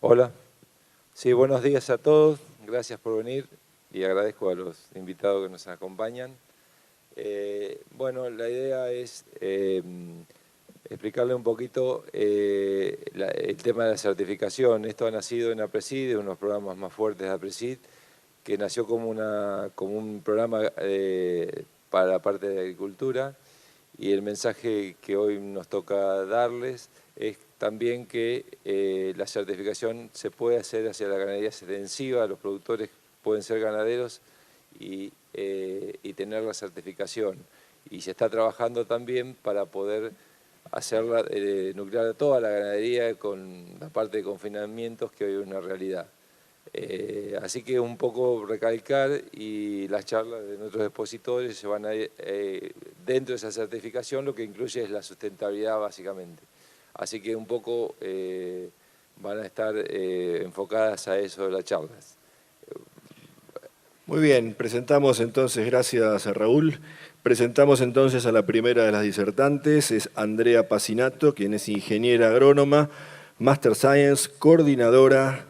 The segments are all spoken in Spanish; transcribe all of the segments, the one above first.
Hola. Sí, buenos días a todos. Gracias por venir y agradezco a los invitados que nos acompañan. Bueno, la idea es explicarle un poquito el tema de la certificación. Esto ha nacido en APRESID, de unos programas más fuertes de APRESID, que nació como un programa para la parte de agricultura, y el mensaje que hoy nos toca darles es también que la certificación se puede hacer hacia la ganadería extensiva. Los productores pueden ser ganaderos y tener la certificación. Y se está trabajando también para poder hacerla nuclear toda la ganadería con la parte de confinamientos, que hoy es una realidad. Así que un poco recalcar, y las charlas de nuestros expositores se van a ir dentro de esa certificación. Lo que incluye es la sustentabilidad básicamente. Así que un poco van a estar enfocadas a eso las charlas. Muy bien, presentamos entonces, gracias a Raúl, presentamos entonces a la primera de las disertantes, es Andrea Pacinato, quien es ingeniera agrónoma, Master Science, coordinadora,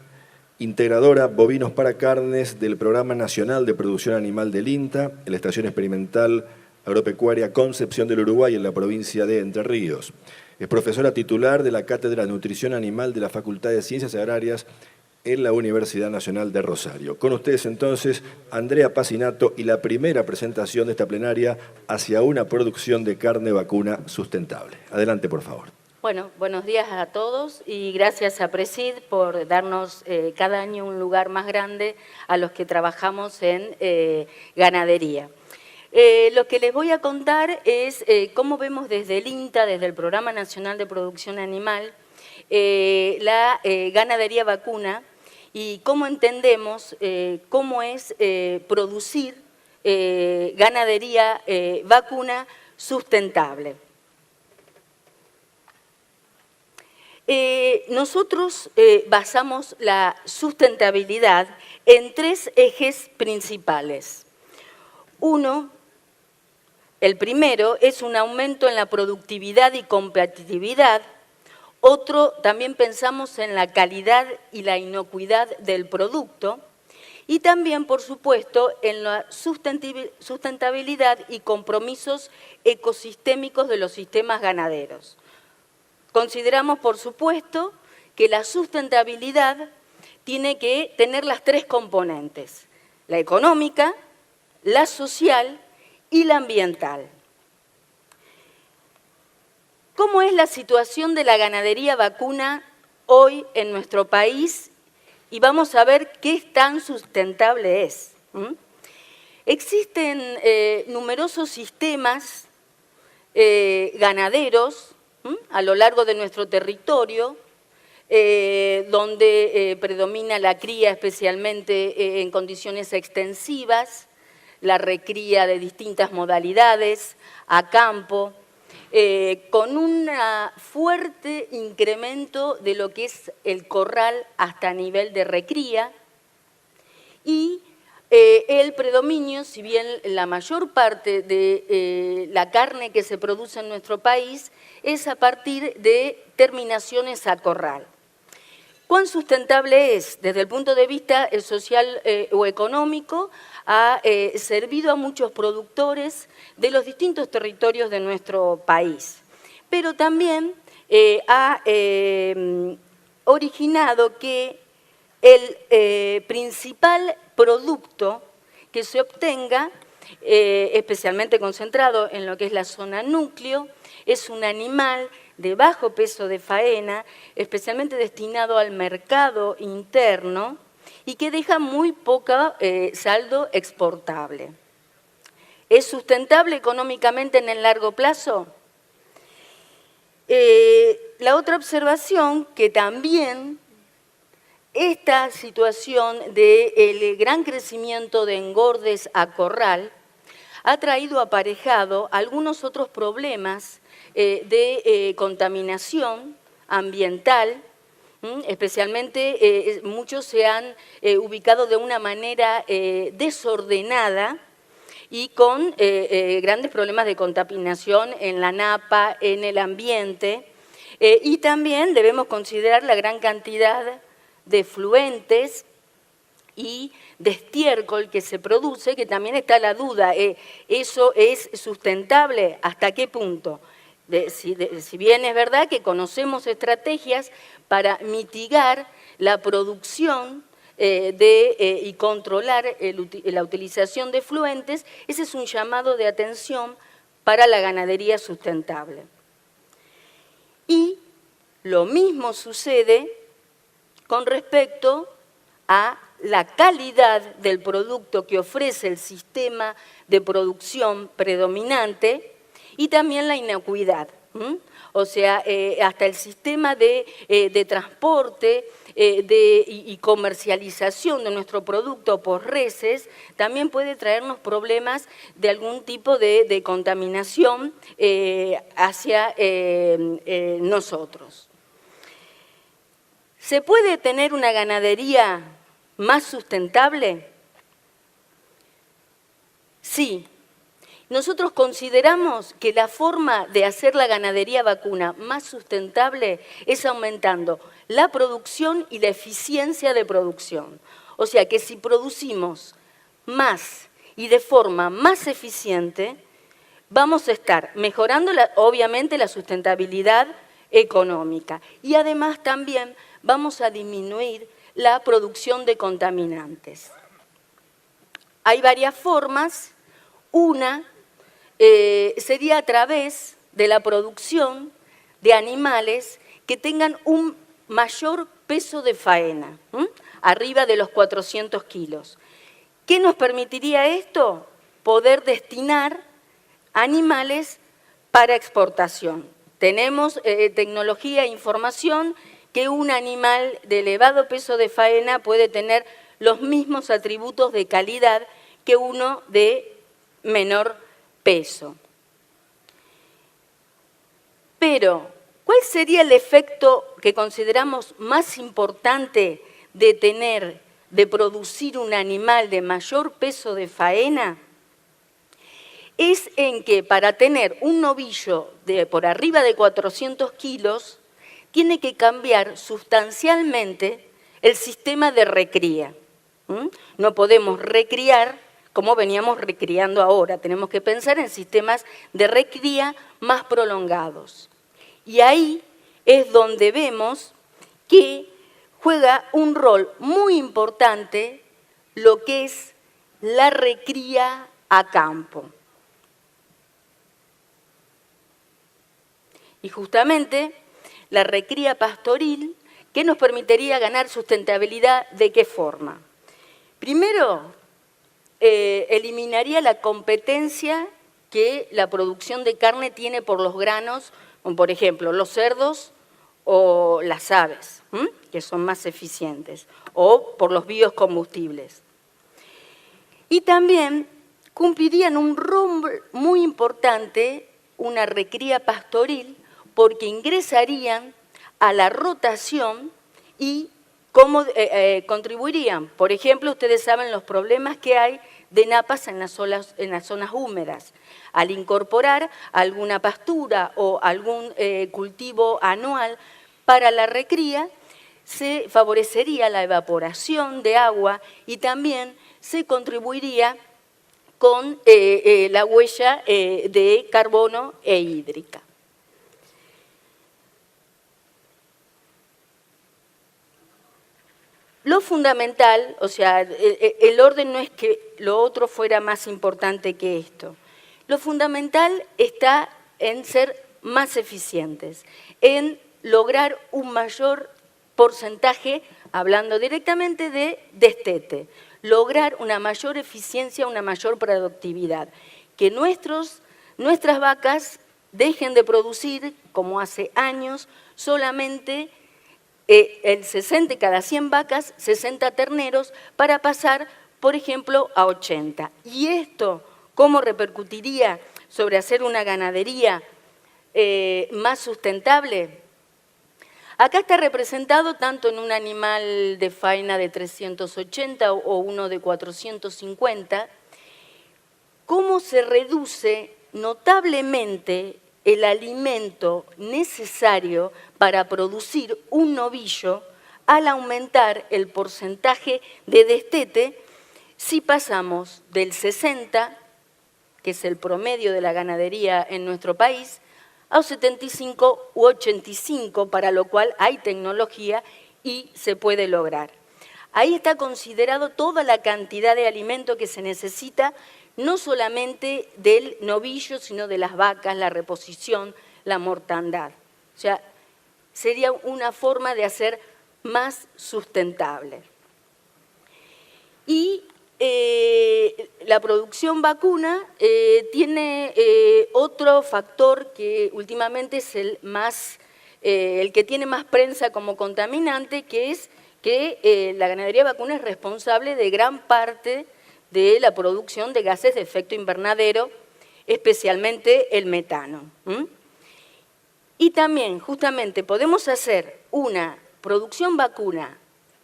integradora bovinos para carnes del Programa Nacional de Producción Animal del INTA, en la Estación Experimental Agropecuaria Concepción del Uruguay, en la provincia de Entre Ríos. Es profesora titular de la Cátedra de Nutrición Animal de la Facultad de Ciencias Agrarias en la Universidad Nacional de Rosario. Con ustedes entonces, Andrea Pacinato, y la primera presentación de esta plenaria hacia una producción de carne vacuna sustentable. Adelante, por favor. Bueno, buenos días a todos y gracias a APRESID por darnos cada año un lugar más grande a los que trabajamos en ganadería. Lo que les voy a contar es cómo vemos desde el INTA, desde el Programa Nacional de Producción Animal, la ganadería vacuna, y cómo entendemos cómo es producir ganadería vacuna sustentable. Nosotros basamos la sustentabilidad en tres ejes principales. Uno, el primero, es un aumento en la productividad y competitividad. Otro, también pensamos en la calidad y la inocuidad del producto. Y también, por supuesto, en la sustentabilidad y compromisos ecosistémicos de los sistemas ganaderos. Consideramos, por supuesto, que la sustentabilidad tiene que tener las tres componentes: la económica, la social y la ambiental. ¿Cómo es la situación de la ganadería vacuna hoy en nuestro país? Y vamos a ver qué tan sustentable es. Existen numerosos sistemas ganaderos a lo largo de nuestro territorio, donde predomina la cría, especialmente en condiciones extensivas, la recría de distintas modalidades, a campo, con un fuerte incremento de lo que es el corral hasta nivel de recría, y el predominio, si bien la mayor parte de la carne que se produce en nuestro país es a partir de terminaciones a corral. ¿Cuán sustentable es? Desde el punto de vista social o económico, ha servido a muchos productores de los distintos territorios de nuestro país, pero también ha originado que el principal producto que se obtenga, especialmente concentrado en lo que es la zona núcleo, es un animal de bajo peso de faena, especialmente destinado al mercado interno y que deja muy poco saldo exportable. ¿Es sustentable económicamente en el largo plazo? La otra observación, que también esta situación del gran crecimiento de engordes a corral ha traído aparejado algunos otros problemas de contaminación ambiental. Especialmente muchos se han ubicado de una manera desordenada y con grandes problemas de contaminación en la napa, en el ambiente, y también debemos considerar la gran cantidad de efluentes y de estiércol que se produce, que también está la duda, ¿eso es sustentable? ¿Hasta qué punto? Si bien es verdad que conocemos estrategias para mitigar la producción y controlar la utilización de efluentes, ese es un llamado de atención para la ganadería sustentable. Y lo mismo sucede con respecto a la calidad del producto que ofrece el sistema de producción predominante y también la inocuidad. O sea, hasta el sistema de transporte y comercialización de nuestro producto por reses también puede traernos problemas de algún tipo de contaminación hacia nosotros. ¿Se puede tener una ganadería más sustentable? Sí. Nosotros consideramos que la forma de hacer la ganadería vacuna más sustentable es aumentando la producción y la eficiencia de producción. O sea que si producimos más y de forma más eficiente, vamos a estar mejorando obviamente la sustentabilidad económica y además también vamos a disminuir la producción de contaminantes. Hay varias formas. Una sería a través de la producción de animales que tengan un mayor peso de faena, arriba de los 400 kilos. ¿Qué nos permitiría esto? Poder destinar animales para exportación. Tenemos tecnología e información que un animal de elevado peso de faena puede tener los mismos atributos de calidad que uno de menor peso. Pero, ¿cuál sería el efecto que consideramos más importante de producir un animal de mayor peso de faena? Es en que para tener un novillo por arriba de 400 kilos, tiene que cambiar sustancialmente el sistema de recría. No podemos recriar como veníamos recriando ahora. Tenemos que pensar en sistemas de recría más prolongados. Y ahí es donde vemos que juega un rol muy importante lo que es la recría a campo. Y justamente la recría pastoril, ¿qué nos permitiría ganar sustentabilidad? ¿De qué forma? Primero, eliminaría la competencia que la producción de carne tiene por los granos, como por ejemplo los cerdos o las aves, que son más eficientes, o por los biocombustibles. Y también cumplirían un rol muy importante una recría pastoril porque ingresarían a la rotación y ¿cómo contribuirían? Por ejemplo, ustedes saben los problemas que hay de napas en las zonas húmedas. Al incorporar alguna pastura o algún cultivo anual para la recría, se favorecería la evaporación de agua y también se contribuiría con la huella de carbono e hídrica. Lo fundamental, o sea, el orden no es que lo otro fuera más importante que esto. Lo fundamental está en ser más eficientes, en lograr un mayor porcentaje, hablando directamente de destete, lograr una mayor eficiencia, una mayor productividad, que nuestras vacas dejen de producir, como hace años, solamente el 60 cada 100 vacas, 60 terneros, para pasar, por ejemplo, a 80. ¿Y esto cómo repercutiría sobre hacer una ganadería más sustentable? Acá está representado tanto en un animal de faena de 380 o uno de 450, cómo se reduce notablemente el alimento necesario para producir un novillo al aumentar el porcentaje de destete si pasamos del 60, que es el promedio de la ganadería en nuestro país, a 75 u 85, para lo cual hay tecnología y se puede lograr. Ahí está considerado toda la cantidad de alimento que se necesita, no solamente del novillo, sino de las vacas, la reposición, la mortandad. O sea, sería una forma de hacer más sustentable. Y la producción vacuna tiene otro factor que últimamente es el que tiene más prensa como contaminante, que es que la ganadería vacuna es responsable de gran parte de la producción de gases de efecto invernadero, especialmente el metano. Y también, justamente, podemos hacer una producción vacuna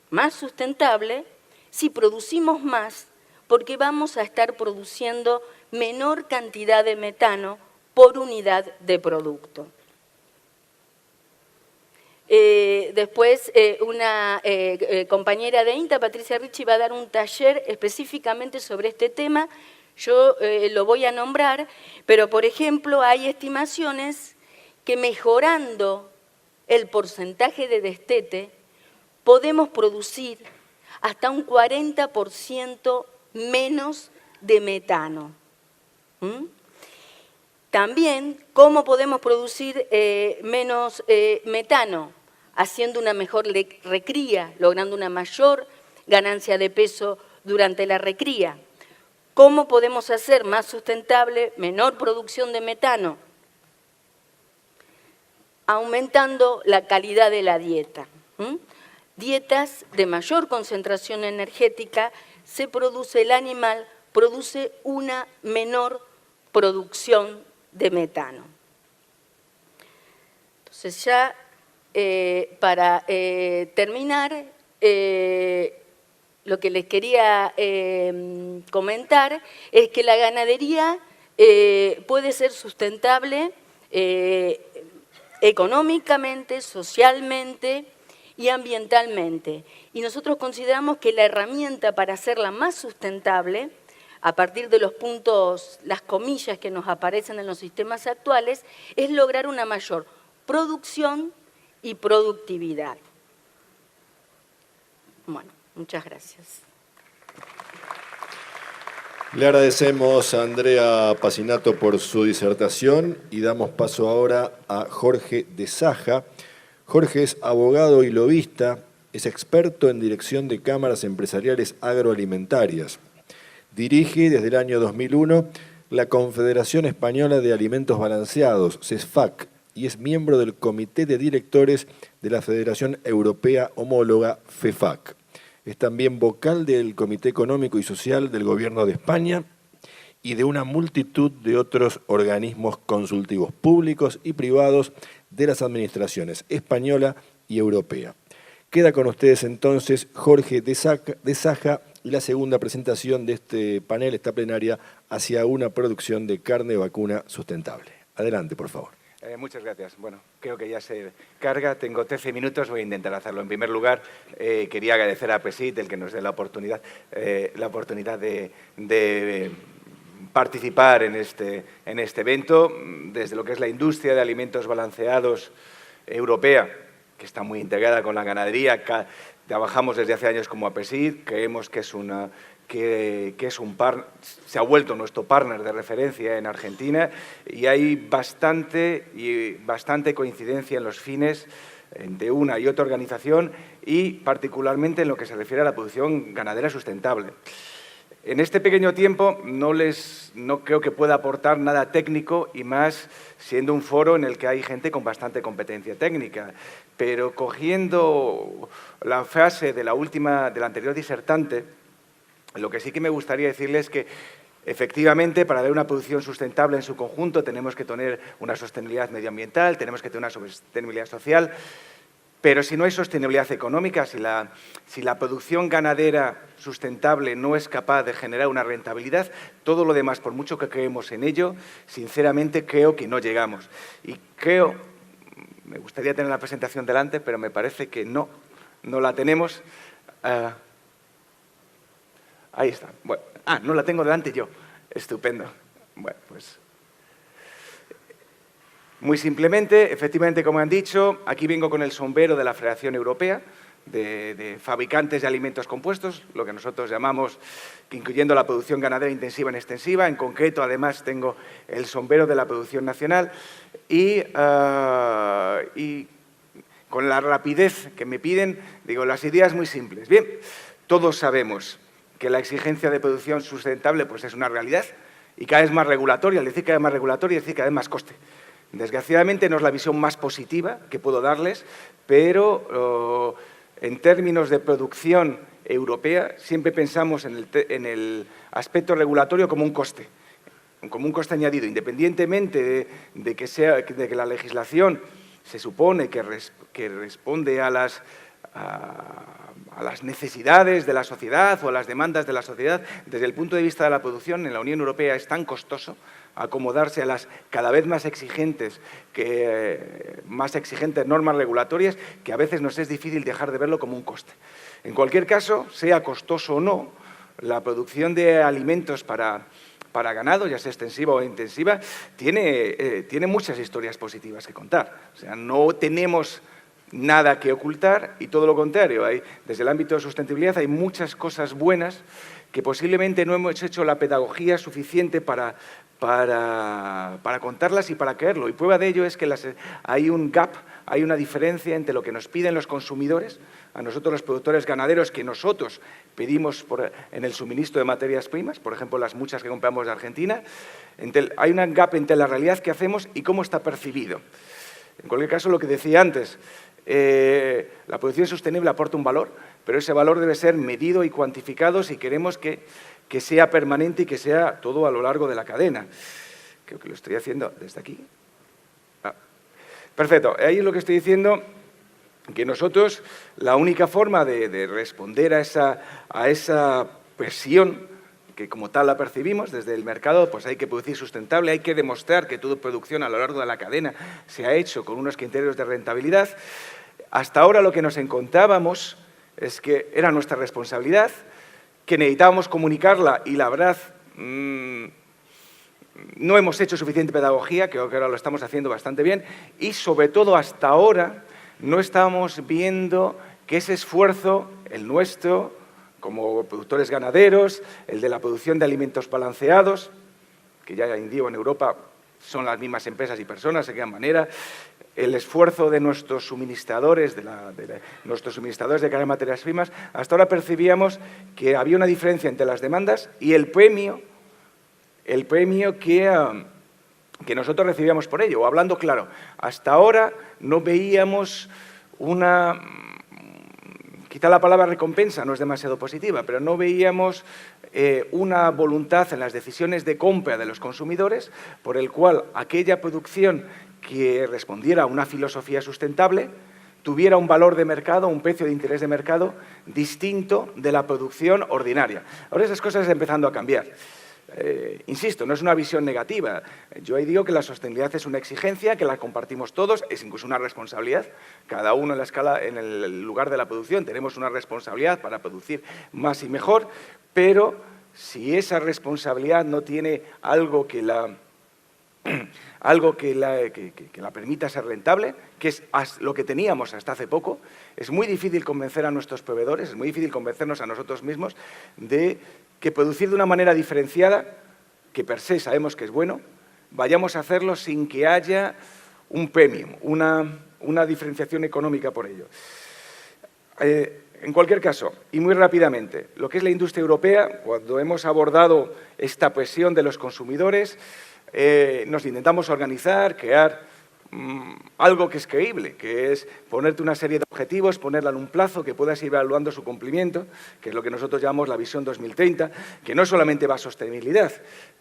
más sustentable si producimos más, porque vamos a estar produciendo menor cantidad de metano por unidad de producto. Después, una compañera de INTA, Patricia Ricci, va a dar un taller específicamente sobre este tema. Yo lo voy a nombrar, pero, por ejemplo, hay estimaciones que mejorando el porcentaje de destete podemos producir hasta un 40% menos de metano. También, ¿cómo podemos producir menos metano? Haciendo una mejor recría, logrando una mayor ganancia de peso durante la recría. ¿Cómo podemos hacer más sustentable, menor producción de metano? Aumentando la calidad de la dieta. Dietas de mayor concentración energética, el animal produce una menor producción de metano. Entonces ya para terminar, lo que les quería comentar es que la ganadería puede ser sustentable económicamente, socialmente y ambientalmente. Y nosotros consideramos que la herramienta para hacerla más sustentable, a partir de los puntos, las comillas que nos aparecen en los sistemas actuales, es lograr una mayor producción y productividad. Bueno, muchas gracias. Le agradecemos a Andrea Pacinato por su disertación y damos paso ahora a Jorge de Saja. Jorge es abogado y lobista, es experto en dirección de cámaras empresariales agroalimentarias. Dirige desde el año 2001 la Confederación Española de Alimentos Balanceados, CESFAC, y es miembro del Comité de Directores de la Federación Europea Homóloga, FEFAC. Es también vocal del Comité Económico y Social del Gobierno de España y de una multitud de otros organismos consultivos públicos y privados de las administraciones española y europea. Queda con ustedes entonces Jorge de Saja y la segunda presentación de este panel, esta plenaria, hacia una producción de carne vacuna sustentable. Adelante, por favor. Muchas gracias. Bueno, creo que ya se carga. Tengo 13 minutos, voy a intentar hacerlo. En primer lugar, quería agradecer a PESIT el que nos dé la oportunidad de participar en este evento, desde lo que es la industria de alimentos balanceados europea, que está muy integrada con la ganadería. Trabajamos desde hace años como APESIT, creemos que se ha vuelto nuestro partner de referencia en Argentina y hay bastante coincidencia en los fines de una y otra organización y particularmente en lo que se refiere a la producción ganadera sustentable. En este pequeño tiempo no creo que pueda aportar nada técnico y más siendo un foro en el que hay gente con bastante competencia técnica, pero cogiendo la frase de la anterior disertante, lo que sí que me gustaría decirles es que efectivamente para ver una producción sustentable en su conjunto tenemos que tener una sostenibilidad medioambiental, tenemos que tener una sostenibilidad social, pero si no hay sostenibilidad económica, si la producción ganadera sustentable no es capaz de generar una rentabilidad, todo lo demás, por mucho que creemos en ello, sinceramente creo que no llegamos. Y me gustaría tener la presentación delante, pero me parece que no no la tenemos. Ahí está. Bueno, no la tengo delante yo. Estupendo. Bueno, pues muy simplemente, efectivamente, como han dicho, aquí vengo con el sombrero de la Federación Europea de Fabricantes de Alimentos Compuestos, lo que nosotros llamamos, incluyendo la producción ganadera intensiva en extensiva. En concreto, además, tengo el sombrero de la producción nacional y con la rapidez que me piden, digo, las ideas muy simples. Bien, todos sabemos que la exigencia de producción sustentable pues, es una realidad y cada vez más regulatoria. Al decir cada vez más regulatoria, es decir cada vez más coste. Desgraciadamente no es la visión más positiva que puedo darles, pero en términos de producción europea siempre pensamos en el aspecto regulatorio como un coste añadido, independientemente de que la legislación se supone que responde a las necesidades de la sociedad o a las demandas de la sociedad. Desde el punto de vista de la producción, en la Unión Europea es tan costoso acomodarse a las cada vez más exigentes normas regulatorias que a veces nos es difícil dejar de verlo como un coste. En cualquier caso, sea costoso o no, la producción de alimentos para ganado, ya sea extensiva o intensiva, tiene muchas historias positivas que contar. O sea, no tenemos nada que ocultar y todo lo contrario. Desde el ámbito de sustentabilidad hay muchas cosas buenas que posiblemente no hemos hecho la pedagogía suficiente para contarlas y para creerlo. Y prueba de ello es que hay un gap, hay una diferencia entre lo que nos piden los consumidores, a nosotros los productores ganaderos, que nosotros pedimos en el suministro de materias primas, por ejemplo, las muchas que compramos de Argentina. Hay un gap entre la realidad que hacemos y cómo está percibido. En cualquier caso, lo que decía antes, la producción sostenible aporta un valor, pero ese valor debe ser medido y cuantificado si queremos que sea permanente y que sea todo a lo largo de la cadena. Creo que lo estoy haciendo desde aquí. Perfecto. Ahí es lo que estoy diciendo, que nosotros la única forma de responder a esa presión, que como tal la percibimos desde el mercado, pues hay que producir sustentable, hay que demostrar que toda producción a lo largo de la cadena se ha hecho con unos criterios de rentabilidad. Hasta ahora lo que nos encontrábamos es que era nuestra responsabilidad, que necesitábamos comunicarla y la verdad no hemos hecho suficiente pedagogía, creo que ahora lo estamos haciendo bastante bien y sobre todo hasta ahora no estamos viendo que ese esfuerzo, el nuestro, como productores ganaderos, el de la producción de alimentos balanceados, que ya indico en Europa son las mismas empresas y personas, de qué manera, el esfuerzo de nuestros suministradores, de cada materias primas, hasta ahora percibíamos que había una diferencia entre las demandas y el premio que nosotros recibíamos por ello. O hablando claro, hasta ahora no veíamos quizá la palabra recompensa no es demasiado positiva, pero no veíamos una voluntad en las decisiones de compra de los consumidores por el cual aquella producción que respondiera a una filosofía sustentable tuviera un valor de mercado, un precio de interés de mercado distinto de la producción ordinaria. Ahora esas cosas están empezando a cambiar. Insisto, no es una visión negativa. Yo ahí digo que la sostenibilidad es una exigencia, que la compartimos todos, es incluso una responsabilidad. Cada uno en el lugar de la producción tenemos una responsabilidad para producir más y mejor, pero si esa responsabilidad no tiene algo que la permita ser rentable, que es lo que teníamos hasta hace poco, es muy difícil convencer a nuestros proveedores, es muy difícil convencernos a nosotros mismos de que producir de una manera diferenciada, que per se sabemos que es bueno, vayamos a hacerlo sin que haya un premium, una diferenciación económica por ello. En cualquier caso, y muy rápidamente, lo que es la industria europea, cuando hemos abordado esta presión de los consumidores, nos intentamos organizar, crear algo que es creíble, que es ponerte una serie de objetivos, ponerla en un plazo, que puedas ir evaluando su cumplimiento, que es lo que nosotros llamamos la visión 2030, que no solamente va a sostenibilidad,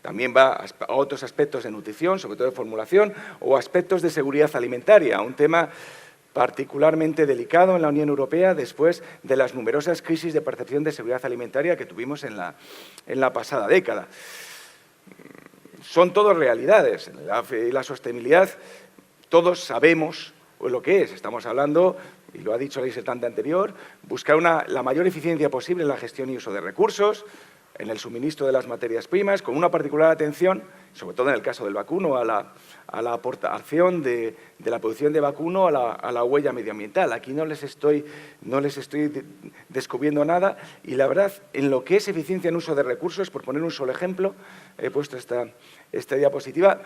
también va a otros aspectos de nutrición, sobre todo de formulación, o aspectos de seguridad alimentaria, un tema particularmente delicado en la Unión Europea después de las numerosas crisis de percepción de seguridad alimentaria que tuvimos en la pasada década. Son todas realidades. La sostenibilidad, todos sabemos lo que es. Estamos hablando y lo ha dicho la disertante anterior, buscar la mayor eficiencia posible en la gestión y uso de recursos, en el suministro de las materias primas, con una particular atención, sobre todo en el caso del vacuno, a la aportación de la producción de vacuno a la huella medioambiental. Aquí no les estoy descubriendo nada y la verdad, en lo que es eficiencia en uso de recursos, por poner un solo ejemplo, he puesto esta diapositiva,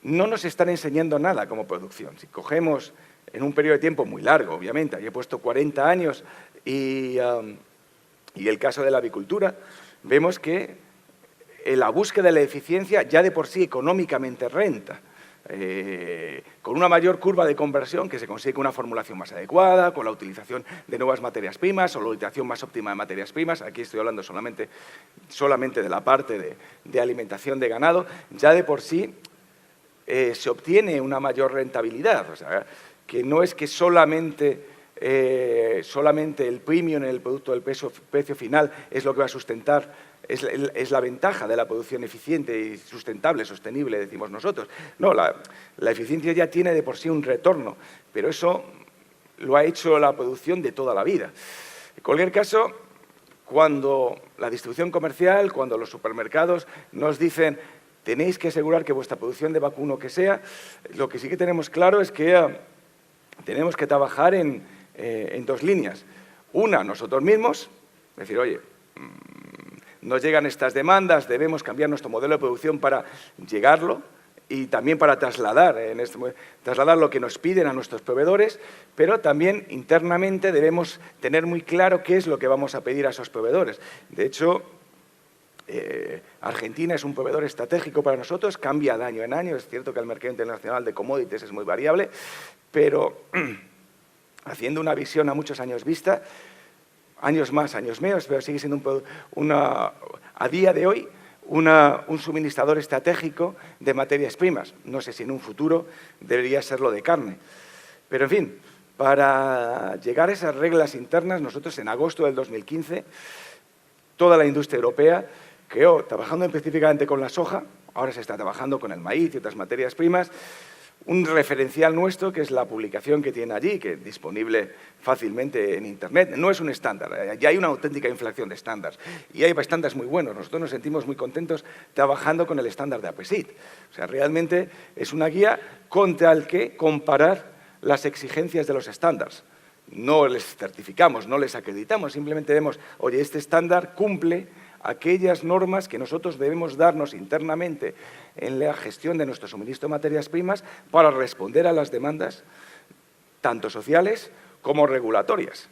no nos están enseñando nada como producción. Si cogemos en un periodo de tiempo muy largo, obviamente, aquí he puesto 40 años y el caso de la avicultura, vemos que la búsqueda de la eficiencia ya de por sí económicamente renta, con una mayor curva de conversión que se consigue con una formulación más adecuada, con la utilización de nuevas materias primas o la utilización más óptima de materias primas. Aquí estoy hablando solamente de la parte de alimentación de ganado. Ya de por sí se obtiene una mayor rentabilidad, o sea, que no es que solamente el premium en el producto del precio final es lo que va a sustentar, es la ventaja de la producción eficiente y sustentable, sostenible, decimos nosotros. No, la eficiencia ya tiene de por sí un retorno, pero eso lo ha hecho la producción de toda la vida. En cualquier caso, cuando la distribución comercial, cuando los supermercados nos dicen tenéis que asegurar que vuestra producción de vacuno que sea, lo que sí que tenemos claro es que tenemos que trabajar en dos líneas. Una, nosotros mismos, decir, oye, nos llegan estas demandas, debemos cambiar nuestro modelo de producción para llegarlo y también para trasladar lo que nos piden a nuestros proveedores, pero también internamente debemos tener muy claro qué es lo que vamos a pedir a esos proveedores. De hecho, Argentina es un proveedor estratégico para nosotros, cambia de año en año, es cierto que el mercado internacional de commodities es muy variable, pero haciendo una visión a muchos años vista, años más, años menos, pero sigue siendo a día de hoy un suministrador estratégico de materias primas. No sé si en un futuro debería serlo de carne. Pero, en fin, para llegar a esas reglas internas, nosotros en agosto del 2015, toda la industria europea creó, trabajando específicamente con la soja, ahora se está trabajando con el maíz y otras materias primas, un referencial nuestro, que es la publicación que tiene allí, que es disponible fácilmente en Internet. No es un estándar, ya hay una auténtica inflación de estándares. Y hay estándares muy buenos. Nosotros nos sentimos muy contentos trabajando con el estándar de APESIT. O sea, realmente es una guía contra el que comparar las exigencias de los estándares. No les certificamos, no les acreditamos, simplemente vemos, oye, este estándar cumple aquellas normas que nosotros debemos darnos internamente en la gestión de nuestro suministro de materias primas para responder a las demandas tanto sociales como regulatorias.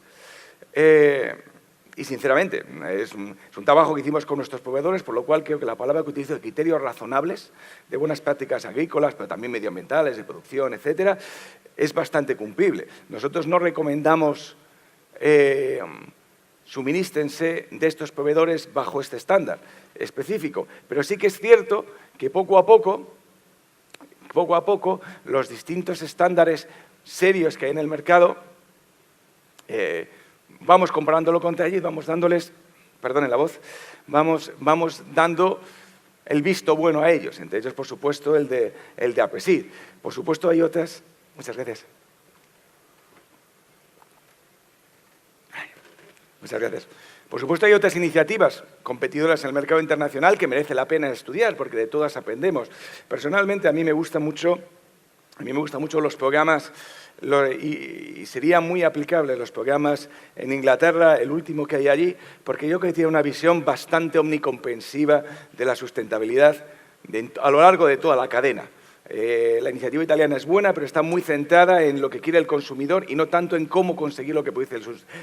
Y sinceramente, es un trabajo que hicimos con nuestros proveedores, por lo cual creo que la palabra que utilizo de criterios razonables, de buenas prácticas agrícolas, pero también medioambientales, de producción, etcétera, es bastante cumplible. Nosotros no recomendamos suministrense de estos proveedores bajo este estándar específico, pero sí que es cierto que poco a poco, los distintos estándares serios que hay en el mercado, vamos comparándolo contra ellos, vamos dándoles, perdonen la voz, vamos dando el visto bueno a ellos, entre ellos, por supuesto, el de APESIT. Por supuesto, hay otras. Muchas gracias. Muchas gracias. Por supuesto, hay otras iniciativas competidoras en el mercado internacional que merece la pena estudiar, porque de todas aprendemos. Personalmente, a mí me gustan mucho los programas, y serían muy aplicables los programas en Inglaterra, el último que hay allí, porque yo creo que tiene una visión bastante omnicomprensiva de la sustentabilidad a lo largo de toda la cadena. La iniciativa italiana es buena, pero está muy centrada en lo que quiere el consumidor y no tanto en cómo conseguir lo que produce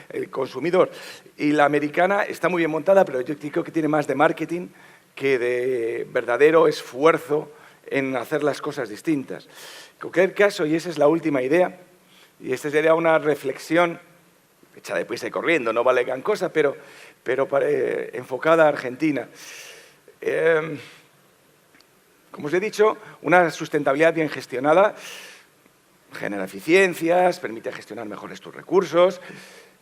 el consumidor. Y la americana está muy bien montada, pero yo creo que tiene más de marketing que de verdadero esfuerzo en hacer las cosas distintas. En cualquier caso, y esa es la última idea, y esta sería una reflexión hecha deprisa y corriendo, no vale gran cosa, pero enfocada a Argentina. Como os he dicho, una sustentabilidad bien gestionada genera eficiencias, permite gestionar mejores tus recursos.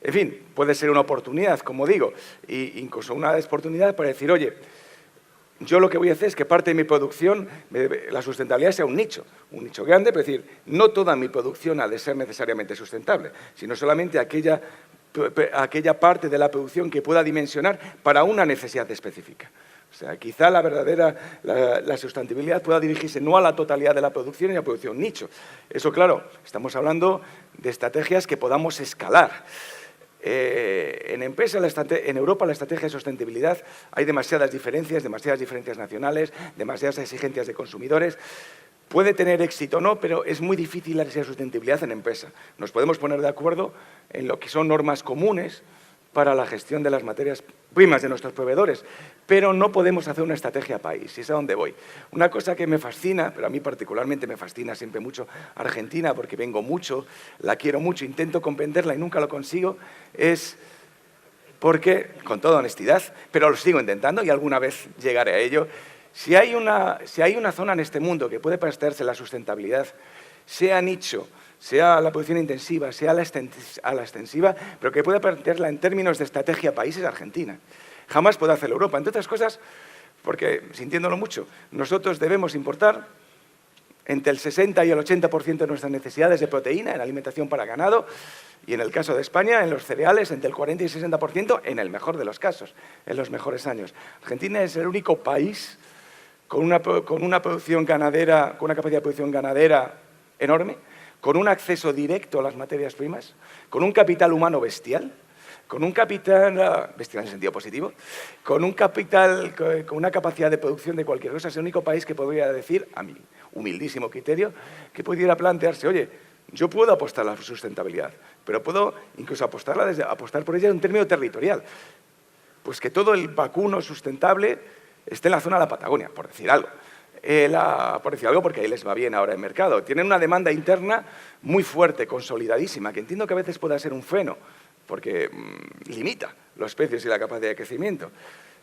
En fin, puede ser una oportunidad, como digo, e incluso una oportunidad para decir, oye, yo lo que voy a hacer es que parte de mi producción, la sustentabilidad sea un nicho grande, es decir, no toda mi producción ha de ser necesariamente sustentable, sino solamente aquella parte de la producción que pueda dimensionar para una necesidad específica. O sea, quizá la sustentabilidad pueda dirigirse no a la totalidad de la producción, sino a la producción nicho. Eso, claro, estamos hablando de estrategias que podamos escalar. En Europa la estrategia de sostenibilidad hay demasiadas diferencias nacionales, demasiadas exigencias de consumidores. Puede tener éxito o no, pero es muy difícil la sustentabilidad en empresa. Nos podemos poner de acuerdo en lo que son normas comunes para la gestión de las materias primas de nuestros proveedores, pero no podemos hacer una estrategia país, y es a donde voy. Una cosa que me fascina, pero a mí particularmente me fascina siempre mucho Argentina, porque vengo mucho, la quiero mucho, intento comprenderla y nunca lo consigo, es porque, con toda honestidad, pero lo sigo intentando y alguna vez llegaré a ello, si hay una zona en este mundo que puede prestarse la sustentabilidad, sea nicho, sea la producción intensiva, sea a la extensiva, pero que pueda plantearla en términos de estrategia país es Argentina. Jamás puede hacerlo Europa, entre otras cosas, porque, sintiéndolo mucho, nosotros debemos importar entre el 60 y el 80% de nuestras necesidades de proteína en alimentación para ganado, y en el caso de España, en los cereales, entre el 40 y el 60% en el mejor de los casos, en los mejores años. Argentina es el único país con una producción ganadera, con una capacidad de producción ganadera enorme, con un acceso directo a las materias primas, con un capital humano bestial, con un capital, bestial en sentido positivo, con una capacidad de producción de cualquier cosa. Es el único país que podría decir, a mi humildísimo criterio, que pudiera plantearse, oye, yo puedo apostar a la sustentabilidad, pero puedo incluso apostar por ella en un término territorial. Pues que todo el vacuno sustentable esté en la zona de la Patagonia, por decir algo. Porque ahí les va bien ahora el mercado. Tienen una demanda interna muy fuerte, consolidadísima, que entiendo que a veces pueda ser un freno, porque limita los precios y la capacidad de crecimiento.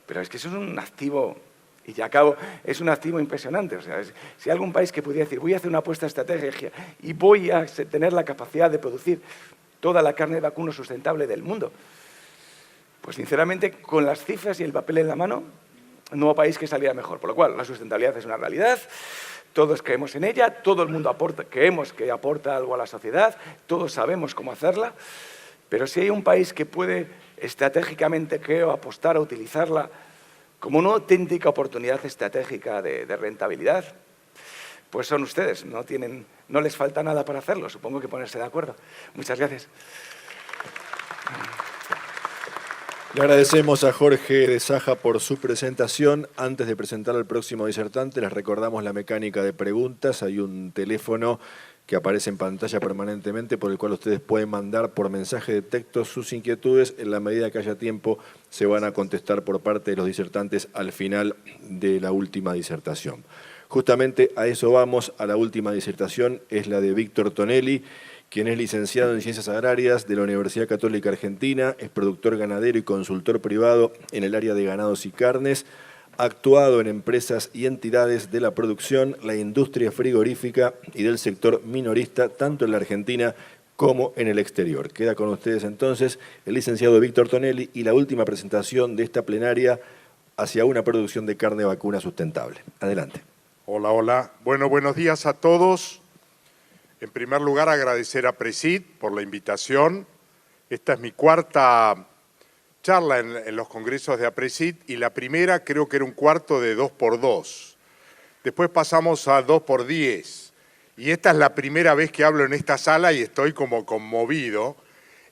Pero es que eso es un activo, y ya acabo, es un activo impresionante. O sea, si hay algún país que pudiera decir, voy a hacer una apuesta estratégica y voy a tener la capacidad de producir toda la carne de vacuno sustentable del mundo, pues sinceramente, con las cifras y el papel en la mano, no hay país que saliera mejor. Por lo cual, la sustentabilidad es una realidad, todos creemos en ella, todo el mundo creemos que aporta algo a la sociedad, todos sabemos cómo hacerla, pero si hay un país que puede estratégicamente, creo, apostar a utilizarla como una auténtica oportunidad estratégica de rentabilidad, pues son ustedes, no les falta nada para hacerlo, supongo que ponerse de acuerdo. Muchas gracias. Le agradecemos a Jorge de Saja por su presentación. Antes de presentar al próximo disertante, les recordamos la mecánica de preguntas. Hay un teléfono que aparece en pantalla permanentemente por el cual ustedes pueden mandar por mensaje de texto sus inquietudes. En la medida que haya tiempo, se van a contestar por parte de los disertantes al final de la última disertación. Justamente a eso vamos, a la última disertación, es la de Víctor Tonelli, quien es licenciado en Ciencias Agrarias de la Universidad Católica Argentina, es productor ganadero y consultor privado en el área de ganados y carnes, ha actuado en empresas y entidades de la producción, la industria frigorífica y del sector minorista, tanto en la Argentina como en el exterior. Queda con ustedes entonces el licenciado Víctor Tonelli y la última presentación de esta plenaria hacia una producción de carne vacuna sustentable. Adelante. Hola, hola. Bueno, buenos días a todos. En primer lugar, agradecer a Presid por la invitación. Esta es mi cuarta charla en los congresos de APRESID y la primera creo que era un cuarto de 2x2. Después pasamos a 2x10 y esta es la primera vez que hablo en esta sala y estoy como conmovido,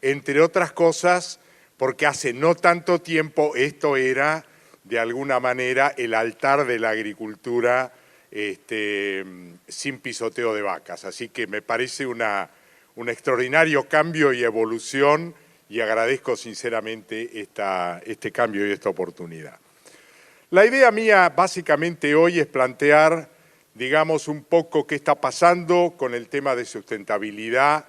entre otras cosas porque hace no tanto tiempo esto era de alguna manera el altar de la agricultura sin pisoteo de vacas. Así que me parece un extraordinario cambio y evolución y agradezco sinceramente este cambio y esta oportunidad. La idea mía básicamente hoy es plantear, digamos, un poco qué está pasando con el tema de sustentabilidad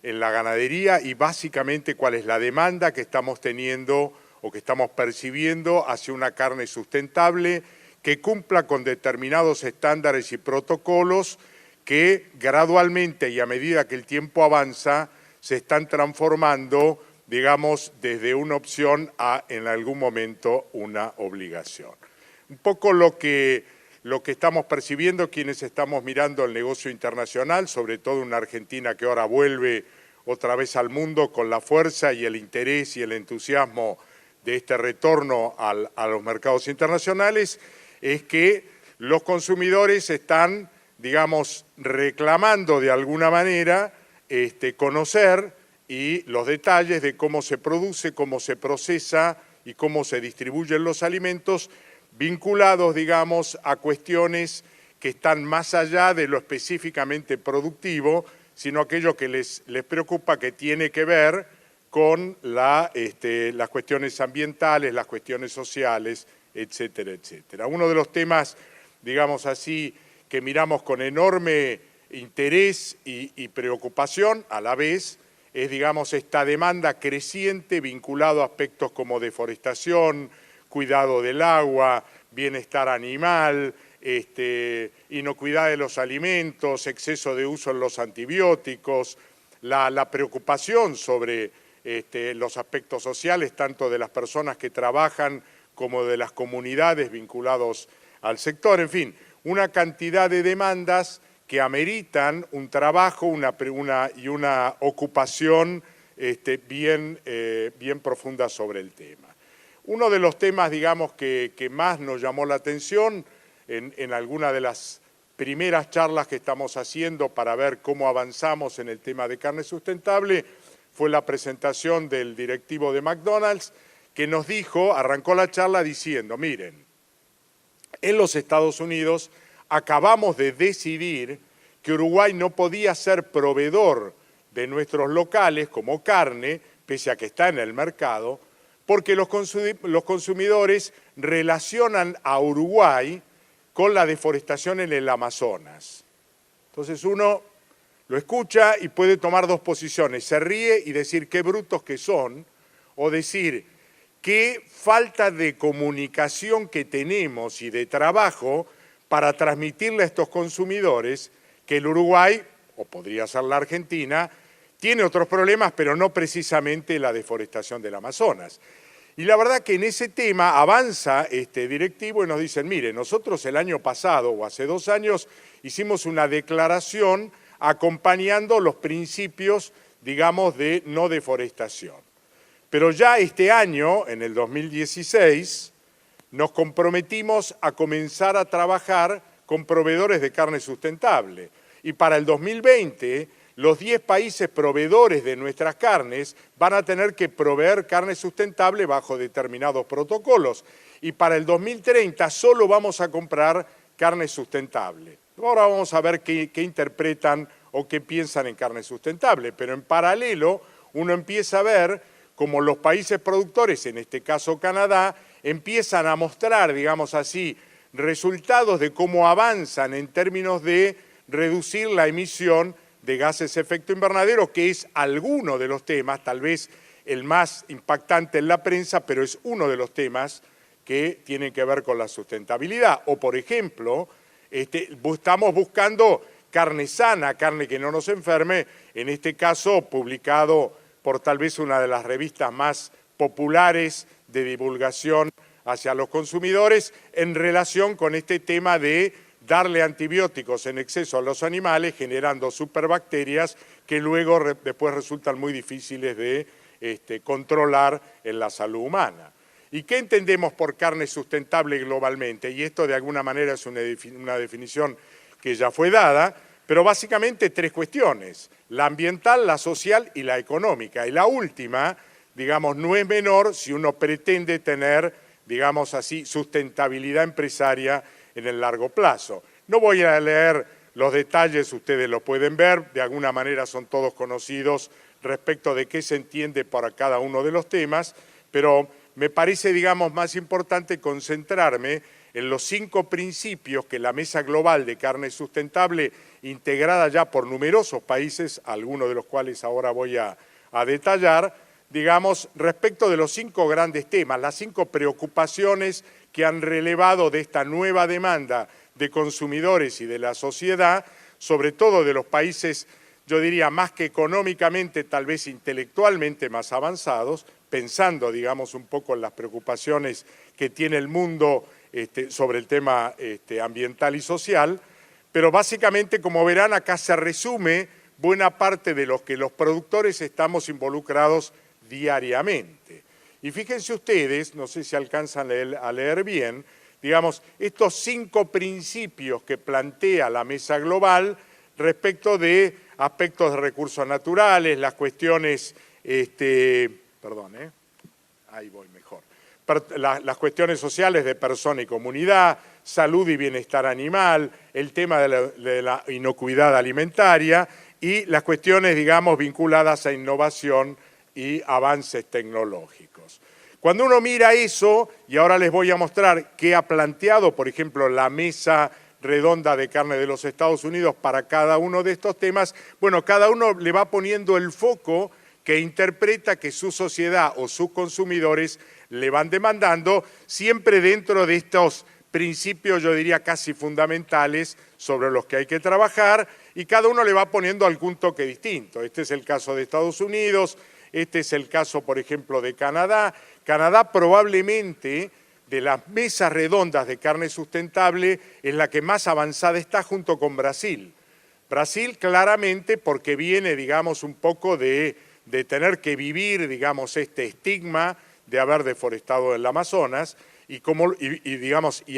en la ganadería y básicamente cuál es la demanda que estamos teniendo o que estamos percibiendo hacia una carne sustentable que cumpla con determinados estándares y protocolos que gradualmente y a medida que el tiempo avanza se están transformando, digamos, desde una opción a en algún momento una obligación. un poco lo que estamos percibiendo quienes estamos mirando el negocio internacional, sobre todo una Argentina que ahora vuelve otra vez al mundo con la fuerza y el interés y el entusiasmo de este retorno a los mercados internacionales, es que los consumidores están, digamos, reclamando de alguna manera conocer y los detalles de cómo se produce, cómo se procesa y cómo se distribuyen los alimentos, vinculados, digamos, a cuestiones que están más allá de lo específicamente productivo, sino aquello que les preocupa, que tiene que ver con las cuestiones ambientales, las cuestiones sociales, etcétera, etcétera. Uno de los temas, digamos así, que miramos con enorme interés y preocupación a la vez, es, digamos, esta demanda creciente vinculado a aspectos como deforestación, cuidado del agua, bienestar animal, inocuidad de los alimentos, exceso de uso en los antibióticos, la preocupación sobre los aspectos sociales, tanto de las personas que trabajan como de las comunidades vinculados al sector, en fin, una cantidad de demandas que ameritan un trabajo y una ocupación bien profunda sobre el tema. Uno de los temas, digamos, que más nos llamó la atención en alguna de las primeras charlas que estamos haciendo para ver cómo avanzamos en el tema de carne sustentable fue la presentación del directivo de McDonald's, que nos dijo, arrancó la charla diciendo, miren, en los Estados Unidos acabamos de decidir que Uruguay no podía ser proveedor de nuestros locales como carne, pese a que está en el mercado, porque los consumidores relacionan a Uruguay con la deforestación en el Amazonas. Entonces uno lo escucha y puede tomar dos posiciones, se ríe y decir qué brutos que son, o decir qué falta de comunicación que tenemos y de trabajo para transmitirle a estos consumidores que el Uruguay, o podría ser la Argentina, tiene otros problemas, pero no precisamente la deforestación del Amazonas. Y la verdad que en ese tema avanza este directivo y nos dicen, mire, nosotros el año pasado o hace 2 años hicimos una declaración acompañando los principios, digamos, de no deforestación. Pero ya este año, en el 2016, nos comprometimos a comenzar a trabajar con proveedores de carne sustentable. Y para el 2020, los 10 países proveedores de nuestras carnes van a tener que proveer carne sustentable bajo determinados protocolos. Y para el 2030 solo vamos a comprar carne sustentable. Ahora vamos a ver qué interpretan o qué piensan en carne sustentable. Pero en paralelo, uno empieza a ver cómo los países productores, en este caso Canadá, empiezan a mostrar, digamos así, resultados de cómo avanzan en términos de reducir la emisión de gases de efecto invernadero, que es alguno de los temas, tal vez el más impactante en la prensa, pero es uno de los temas que tienen que ver con la sustentabilidad. O, por ejemplo, estamos buscando carne sana, carne que no nos enferme, en este caso publicado por tal vez una de las revistas más populares de divulgación hacia los consumidores en relación con este tema de darle antibióticos en exceso a los animales, generando superbacterias que luego después resultan muy difíciles de controlar en la salud humana. ¿Y qué entendemos por carne sustentable globalmente? Y esto de alguna manera es una definición que ya fue dada, pero básicamente 3 cuestiones: la ambiental, la social y la económica. Y la última, digamos, no es menor si uno pretende tener, digamos así, sustentabilidad empresaria en el largo plazo. No voy a leer los detalles, ustedes lo pueden ver, de alguna manera son todos conocidos respecto de qué se entiende para cada uno de los temas, pero me parece, digamos, más importante concentrarme en los 5 principios que la Mesa Global de Carne Sustentable, integrada ya por numerosos países, algunos de los cuales ahora voy a detallar, digamos, respecto de los 5 grandes temas, las 5 preocupaciones que han relevado de esta nueva demanda de consumidores y de la sociedad, sobre todo de los países, yo diría, más que económicamente, tal vez intelectualmente más avanzados, pensando, digamos, un poco en las preocupaciones que tiene el mundo sobre el tema ambiental y social, pero básicamente, como verán, acá se resume buena parte de lo que los productores estamos involucrados diariamente. Y fíjense ustedes, no sé si alcanzan a leer bien, digamos, estos 5 principios que plantea la Mesa Global respecto de aspectos de recursos naturales, las cuestiones, ahí voy mejor, las cuestiones sociales de persona y comunidad, salud y bienestar animal, el tema de la inocuidad alimentaria y las cuestiones, digamos, vinculadas a innovación y avances tecnológicos. Cuando uno mira eso, y ahora les voy a mostrar qué ha planteado, por ejemplo, la Mesa Redonda de Carne de los Estados Unidos para cada uno de estos temas, bueno, cada uno le va poniendo el foco que interpreta que su sociedad o sus consumidores le van demandando, siempre dentro de estos principios, yo diría, casi fundamentales sobre los que hay que trabajar, y cada uno le va poniendo algún toque distinto. Este es el caso de Estados Unidos, este es el caso, por ejemplo, de Canadá. Canadá probablemente, de las mesas redondas de carne sustentable, es la que más avanzada está junto con Brasil. Brasil claramente porque viene, digamos, un poco de tener que vivir, digamos, este estigma de haber deforestado el Amazonas y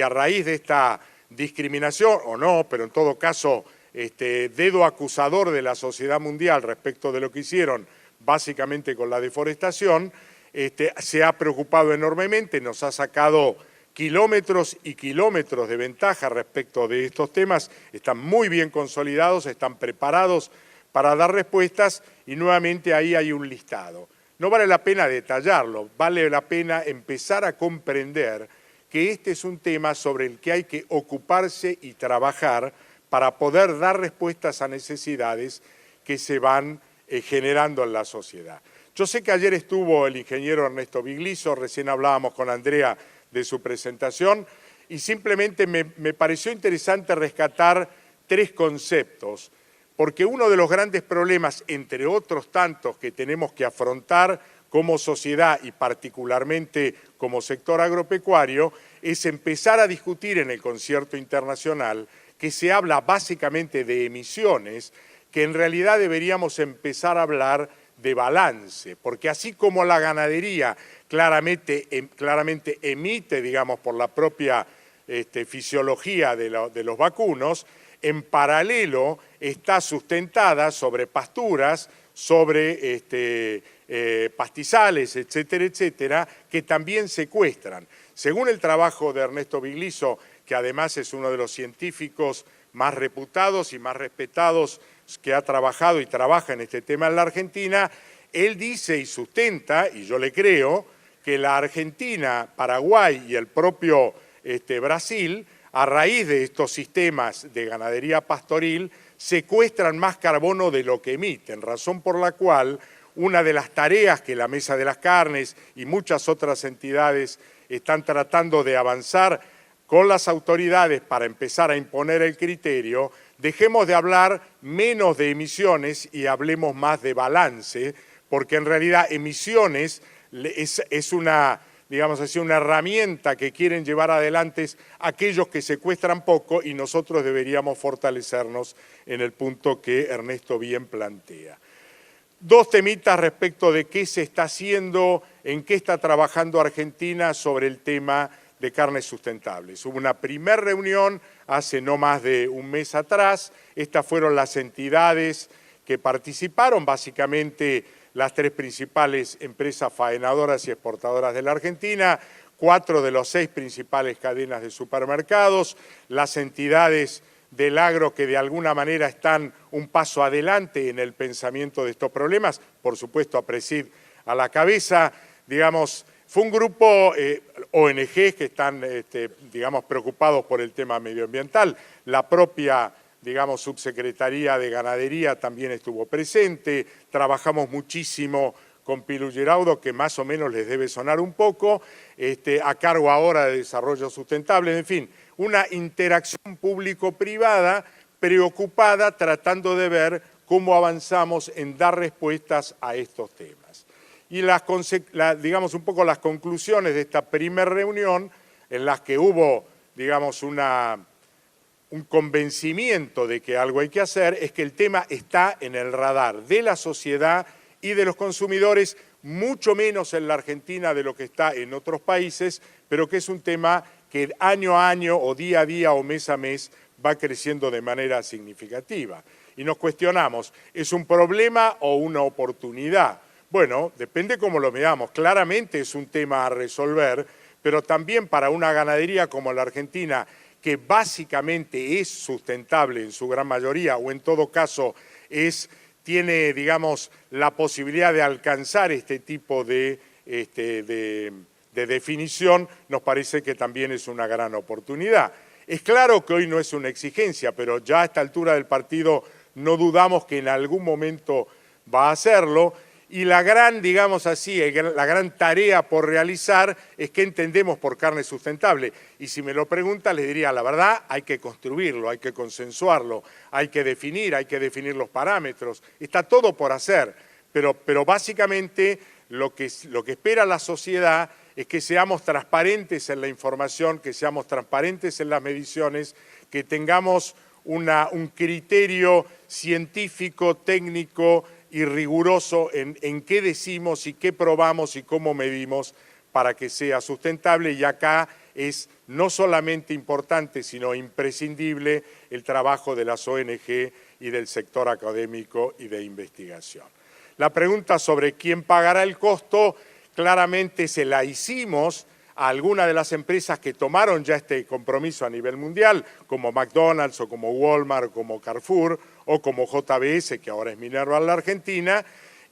a raíz de esta discriminación, o no, pero en todo caso, dedo acusador de la sociedad mundial respecto de lo que hicieron básicamente con la deforestación, se ha preocupado enormemente, nos ha sacado kilómetros y kilómetros de ventaja respecto de estos temas, están muy bien consolidados, están preparados para dar respuestas y nuevamente ahí hay un listado. No vale la pena detallarlo, vale la pena empezar a comprender que este es un tema sobre el que hay que ocuparse y trabajar para poder dar respuestas a necesidades que se van generando en la sociedad. Yo sé que ayer estuvo el ingeniero Ernesto Bigliso, recién hablábamos con Andrea de su presentación, y simplemente me pareció interesante rescatar 3 conceptos, porque uno de los grandes problemas, entre otros tantos que tenemos que afrontar como sociedad y particularmente como sector agropecuario, es empezar a discutir en el concierto internacional que se habla básicamente de emisiones, que en realidad deberíamos empezar a hablar de balance, porque así como la ganadería claramente emite, digamos, por la propia fisiología de los vacunos, en paralelo está sustentada sobre pasturas, sobre pastizales, etcétera, etcétera, que también secuestran. Según el trabajo de Ernesto Bigliso, que además es uno de los científicos más reputados y más respetados que ha trabajado y trabaja en este tema en la Argentina, él dice y sustenta, y yo le creo, que la Argentina, Paraguay y el propio Brasil, a raíz de estos sistemas de ganadería pastoril, secuestran más carbono de lo que emiten, razón por la cual una de las tareas que la Mesa de las Carnes y muchas otras entidades están tratando de avanzar con las autoridades para empezar a imponer el criterio, dejemos de hablar menos de emisiones y hablemos más de balance, porque en realidad emisiones es una, digamos así, una herramienta que quieren llevar adelante aquellos que secuestran poco y nosotros deberíamos fortalecernos en el punto que Ernesto bien plantea. 2 temitas respecto de qué se está haciendo, en qué está trabajando Argentina sobre el tema de carnes sustentables. Hubo una primera reunión hace no más de un mes atrás. Estas fueron las entidades que participaron, básicamente las 3 principales empresas faenadoras y exportadoras de la Argentina, 4 de las 6 principales cadenas de supermercados, las entidades del agro que de alguna manera están un paso adelante en el pensamiento de estos problemas, por supuesto a Presid a la cabeza, digamos. Fue un grupo ONG que están, digamos, preocupados por el tema medioambiental. La propia, digamos, Subsecretaría de Ganadería también estuvo presente. Trabajamos muchísimo con Pilu Geraudo, que más o menos les debe sonar un poco, a cargo ahora de Desarrollo Sustentable. En fin, una interacción público-privada preocupada tratando de ver cómo avanzamos en dar respuestas a estos temas. Y digamos un poco las conclusiones de esta primera reunión en las que hubo, digamos, un convencimiento de que algo hay que hacer, es que el tema está en el radar de la sociedad y de los consumidores, mucho menos en la Argentina de lo que está en otros países, pero que es un tema que año a año o día a día o mes a mes va creciendo de manera significativa. Y nos cuestionamos, ¿es un problema o una oportunidad? Bueno, depende cómo lo veamos. Claramente es un tema a resolver, pero también para una ganadería como la Argentina, que básicamente es sustentable en su gran mayoría, o en todo caso tiene, digamos, la posibilidad de alcanzar este tipo de definición, nos parece que también es una gran oportunidad. Es claro que hoy no es una exigencia, pero ya a esta altura del partido no dudamos que en algún momento va a hacerlo. Y la gran, digamos así, la gran tarea por realizar es qué entendemos por carne sustentable. Y si me lo pregunta, les diría, la verdad, hay que construirlo, hay que consensuarlo, hay que definir los parámetros. Está todo por hacer, pero básicamente lo que espera la sociedad es que seamos transparentes en la información, que seamos transparentes en las mediciones, que tengamos un criterio científico, técnico y riguroso en qué decimos y qué probamos y cómo medimos para que sea sustentable. Y acá es no solamente importante, sino imprescindible el trabajo de las ONG y del sector académico y de investigación. La pregunta sobre quién pagará el costo, claramente se la hicimos a algunas de las empresas que tomaron ya este compromiso a nivel mundial, como McDonald's o como Walmart o como Carrefour o como JBS, que ahora es Minerva en la Argentina,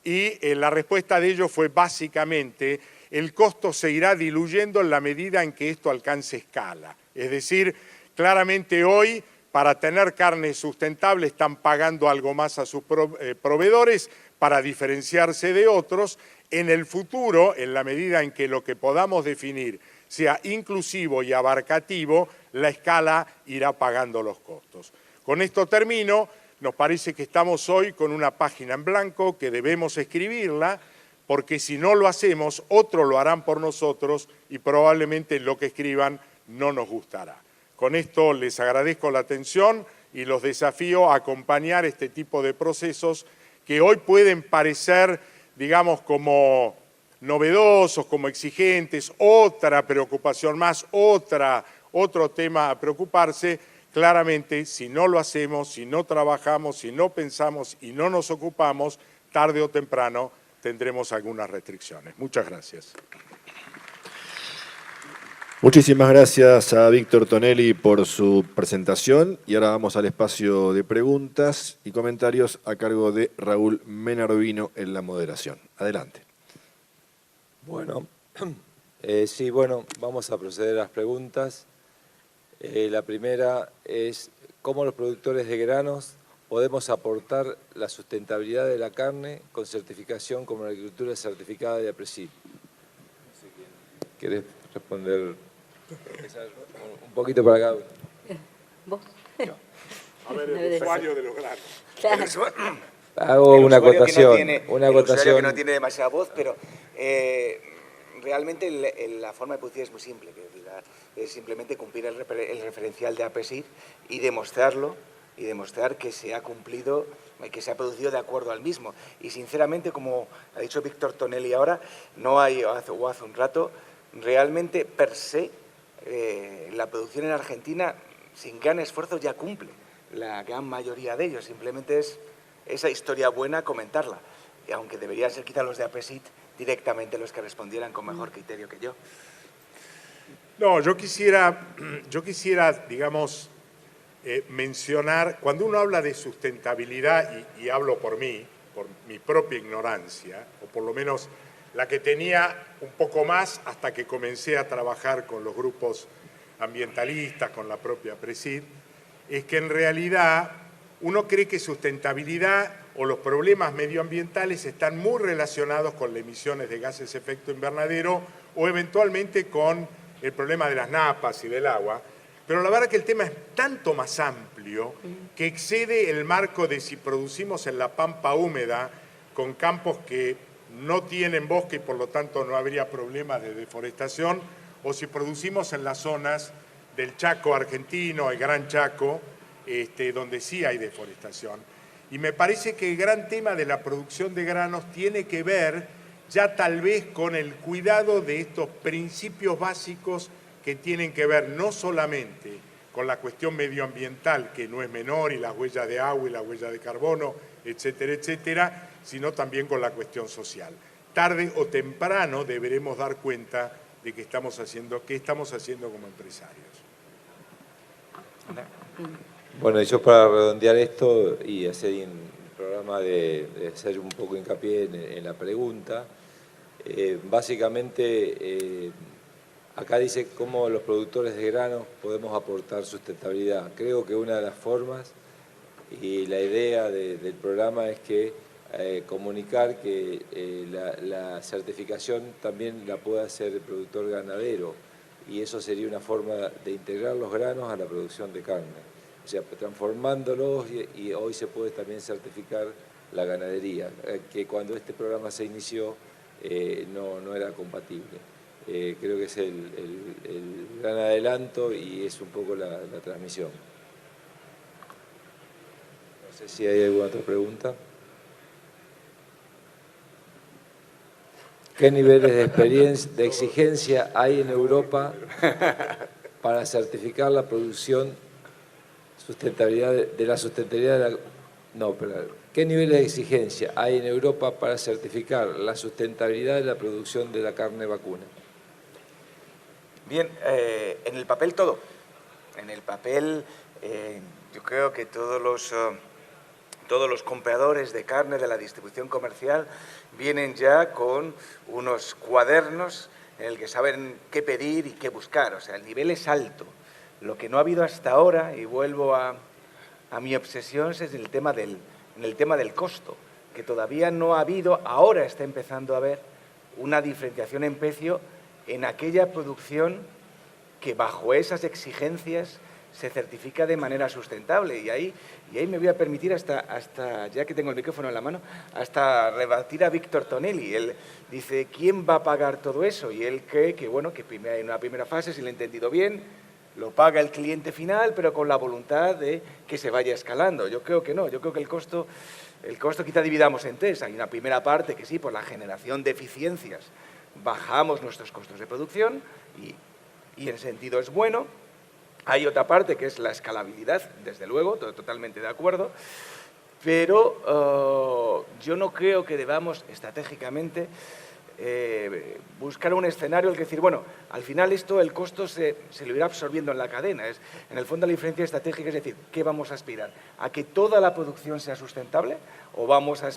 y la respuesta de ellos fue básicamente el costo se irá diluyendo en la medida en que esto alcance escala. Es decir, claramente hoy para tener carne sustentable están pagando algo más a sus proveedores para diferenciarse de otros. En el futuro, en la medida en que lo que podamos definir sea inclusivo y abarcativo, la escala irá pagando los costos. Con esto termino. Nos parece que estamos hoy con una página en blanco que debemos escribirla, porque si no lo hacemos, otros lo harán por nosotros y probablemente lo que escriban no nos gustará. Con esto les agradezco la atención y los desafío a acompañar este tipo de procesos que hoy pueden parecer, digamos, como novedosos, como exigentes, otra preocupación más, otro tema a preocuparse. Claramente, si no lo hacemos, si no trabajamos, si no pensamos y no nos ocupamos, tarde o temprano tendremos algunas restricciones. Muchas gracias. Muchísimas gracias a Víctor Tonelli por su presentación y ahora vamos al espacio de preguntas y comentarios a cargo de Raúl Menardino en la moderación. Adelante. Bueno, vamos a proceder a las preguntas. La primera es, ¿cómo los productores de granos podemos aportar la sustentabilidad de la carne con certificación como la agricultura certificada de APRESID? ¿Querés responder un poquito para cada uno? ¿Vos? A ver, el usuario de los granos. Claro. Hago una acotación. El usuario que no tiene demasiada voz, pero realmente la forma de producir es muy simple. Es simplemente cumplir el referencial de APRESID y demostrarlo, y demostrar que se ha cumplido, que se ha producido de acuerdo al mismo. Y sinceramente, como ha dicho Víctor Tonelli ahora, no hay, o hace un rato, realmente per se, la producción en Argentina, sin gran esfuerzo, ya cumple la gran mayoría de ellos. Simplemente es esa historia buena comentarla. Y aunque deberían ser quizá los de APRESID directamente los que respondieran con mejor criterio que yo. No, yo quisiera, digamos, mencionar, cuando uno habla de sustentabilidad, y hablo por mi propia ignorancia, o por lo menos la que tenía un poco más hasta que comencé a trabajar con los grupos ambientalistas, con la propia APRESID, es que en realidad uno cree que sustentabilidad o los problemas medioambientales están muy relacionados con las emisiones de gases de efecto invernadero o eventualmente con el problema de las napas y del agua, pero la verdad que el tema es tanto más amplio que excede el marco de si producimos en la pampa húmeda con campos que no tienen bosque y por lo tanto no habría problemas de deforestación, o si producimos en las zonas del Chaco argentino, el Gran Chaco, donde sí hay deforestación. Y me parece que el gran tema de la producción de granos tiene que ver ya tal vez con el cuidado de estos principios básicos que tienen que ver no solamente con la cuestión medioambiental, que no es menor, y las huellas de agua y la huella de carbono, etcétera, etcétera, sino también con la cuestión social. Tarde o temprano deberemos dar cuenta de qué estamos haciendo como empresarios. Bueno, y yo para redondear esto y hacer un programa de hacer un poco hincapié en la pregunta, básicamente acá dice cómo los productores de granos podemos aportar sustentabilidad. Creo que una de las formas y la idea del programa es que comunicar que la certificación también la puede hacer el productor ganadero, y eso sería una forma de integrar los granos a la producción de carne. O sea, transformándolos, y hoy se puede también certificar la ganadería, que cuando este programa se inició no era compatible. Creo que es el gran adelanto y es un poco la transmisión. No sé si hay alguna otra pregunta. ¿Qué niveles de experiencia, de exigencia hay en Europa para certificar la producción, sustentabilidad de la sustentabilidad de la... No, perdón. ¿Qué niveles de exigencia hay en Europa para certificar la sustentabilidad de la producción de la carne vacuna? Bien, en el papel todo. En el papel yo creo que todos los compradores de carne de la distribución comercial vienen ya con unos cuadernos en el que saben qué pedir y qué buscar. O sea, el nivel es alto. Lo que no ha habido hasta ahora, y vuelvo a mi obsesión, es en el tema del costo, que todavía no ha habido, ahora está empezando a haber una diferenciación en precio en aquella producción que bajo esas exigencias se certifica de manera sustentable. Y ahí me voy a permitir, hasta ya que tengo el micrófono en la mano, hasta rebatir a Víctor Tonelli. Él dice, ¿quién va a pagar todo eso? Y él cree que, bueno, que en una primera fase, si lo he entendido bien, lo paga el cliente final, pero con la voluntad de que se vaya escalando. Yo creo que no, yo creo que el costo quizá dividamos en tres. Hay una primera parte que sí, por la generación de eficiencias, bajamos nuestros costos de producción y en ese sentido es bueno. Hay otra parte que es la escalabilidad, desde luego, totalmente de acuerdo, pero yo no creo que debamos estratégicamente buscar un escenario en el que decir, bueno, al final el costo se lo irá absorbiendo en la cadena. En el fondo la diferencia estratégica es decir, ¿qué vamos a aspirar? ¿A que toda la producción sea sustentable o vamos a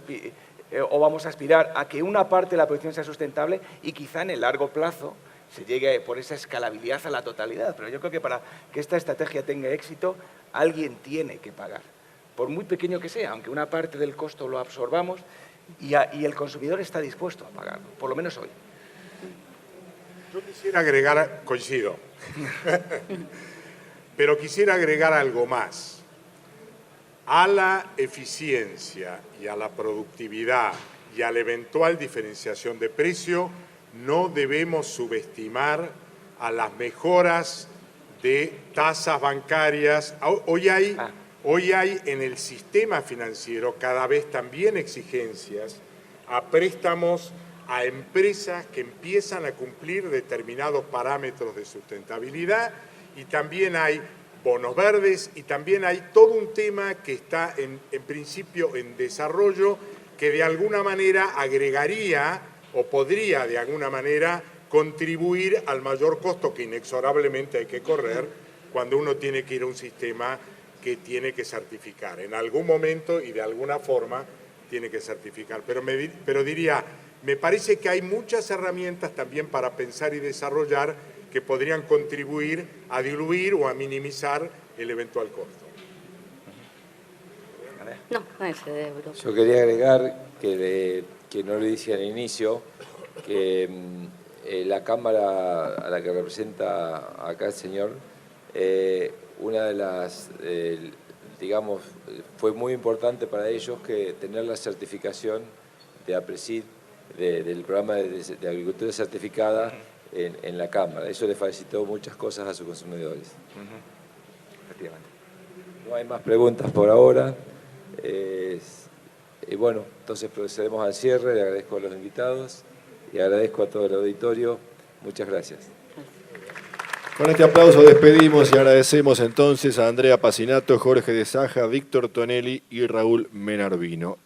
aspirar a que una parte de la producción sea sustentable y quizá en el largo plazo se llegue por esa escalabilidad a la totalidad? Pero yo creo que para que esta estrategia tenga éxito, alguien tiene que pagar, por muy pequeño que sea, aunque una parte del costo lo absorbamos y el consumidor está dispuesto a pagarlo, por lo menos hoy. Yo quisiera agregar, coincido, pero quisiera agregar algo más. A la eficiencia y a la productividad y a la eventual diferenciación de precio, no debemos subestimar a las mejoras de tasas bancarias. Hoy hay en el sistema financiero cada vez también exigencias a préstamos a empresas que empiezan a cumplir determinados parámetros de sustentabilidad, y también hay bonos verdes y también hay todo un tema que está en principio en desarrollo, que de alguna manera agregaría o podría de alguna manera contribuir al mayor costo que inexorablemente hay que correr cuando uno tiene que ir a un sistema que tiene que certificar. En algún momento y de alguna forma tiene que certificar. Pero diría, me parece que hay muchas herramientas también para pensar y desarrollar que podrían contribuir a diluir o a minimizar el eventual costo. Yo quería agregar que no lo dije al inicio, que la Cámara a la que representa acá el señor, una de las, digamos, fue muy importante para ellos que tener la certificación de APRESID, del programa de agricultura certificada, en la Cámara. Eso le facilitó muchas cosas a sus consumidores. Efectivamente. No hay más preguntas por ahora. Y bueno, entonces procedemos al cierre. Le agradezco a los invitados y agradezco a todo el auditorio. Muchas gracias. Con este aplauso despedimos y agradecemos entonces a Andrea Pacinato, Jorge de Saja, Víctor Tonelli y Raúl Menarbino.